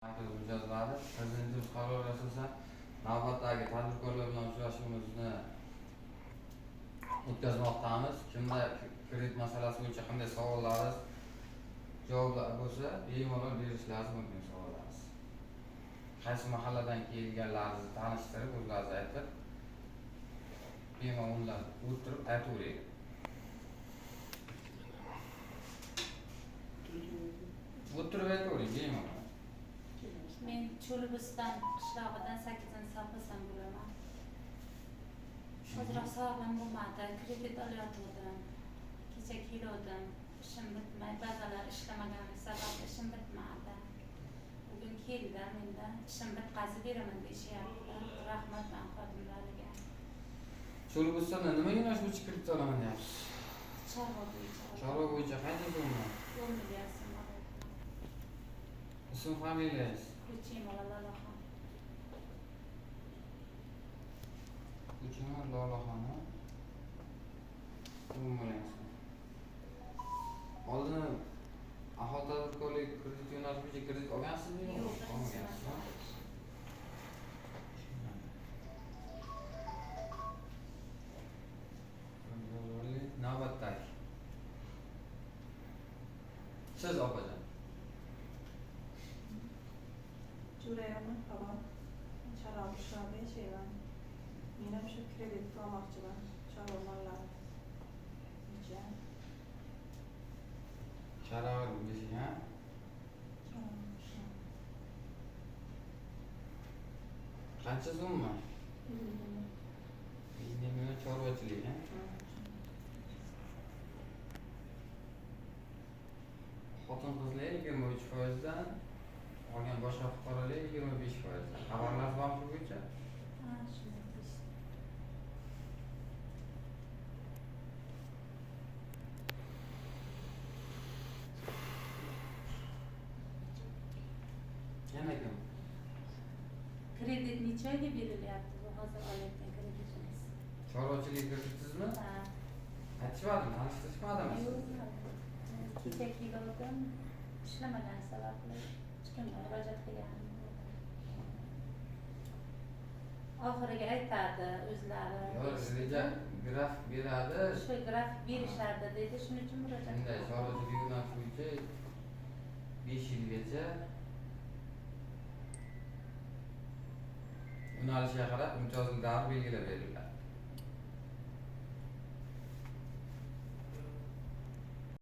Mijozlari Prezidentimiz qarori asosan navbatdagi tadbirkorlar bilan uchrashuvimizni o'tkazmoqdamiz. Kimda kredit masalasi bo'yicha qanday savollaringiz javoblar bo'lsa, bemalol berishlaringiz mumkin savollaringiz. Qaysi mahalladan kelganlaringizni tanishtirib, o'zlaringiz aytib, bemalol o'tirib aytavering. O'tirib aytavering bemalol. Men Cho'lbiston qishlog'idan 8-safxasan bo'laman. Hozir sog'lig'im bo'lmadi, kredit olayotgandim. Kecha keldim, ishim bitmay, ba'zanlar ishlamaganligi sababli ishim bitmadi. Bugun keldim, endi ishim bitkazib beraman deyishyapti. Rahmat men xodimlariga. Cho'lbistonda nima yo'nalish bo'yicha kredit olaman deyapsiz? Chorva bo'yicha. Chorva bo'yicha qancha so'mmi? 10 million so'm. Ism familiyangiz? Kuchimova Lolaxon. Kuchimova Lolaxon. 10 million so'm. Oldin aholi tadbirkorlik kredit yo'nalishi bo'yicha kredit olgansizmi? Yo'q, olmagansiz. Navbatdagi. Siz opajon. Jo'rayoqman falon Chorva qishlog'ida yashayman. Men ham shu kredit olmoqchiman. Chorva mollari. Necha? Chorva bo'yicha, ha? Qancha so'mmi? 20 million chorvachilik, ha? Xotin-qizlar 23%dan, olgan boshqa fuqarolar 25%dan. Xabarlar bormi shu bo'yicha? Ha, shunday deyishdi. Yana kim? Kredit necha oyga berilyapti bu hozir olayotgan kreditimiz? Chorvachilik kreditingizmi? Ha. Aytishmadimi, tanishtirishmadimi? Yo'q. Kecha keldim, ishlamagan sababli hech kimga murojaat qilganim yo'q. Oxiriga aytadi o'zlari. Reja grafik beradi. Shu grafik berishadi dedi, shuning uchun murojaat Bunday qildim. chorvachilik yo'nalishi bo'yicha 5 yilgacha yo'nalishga qarab imtiyozli davr belgilab beriladi.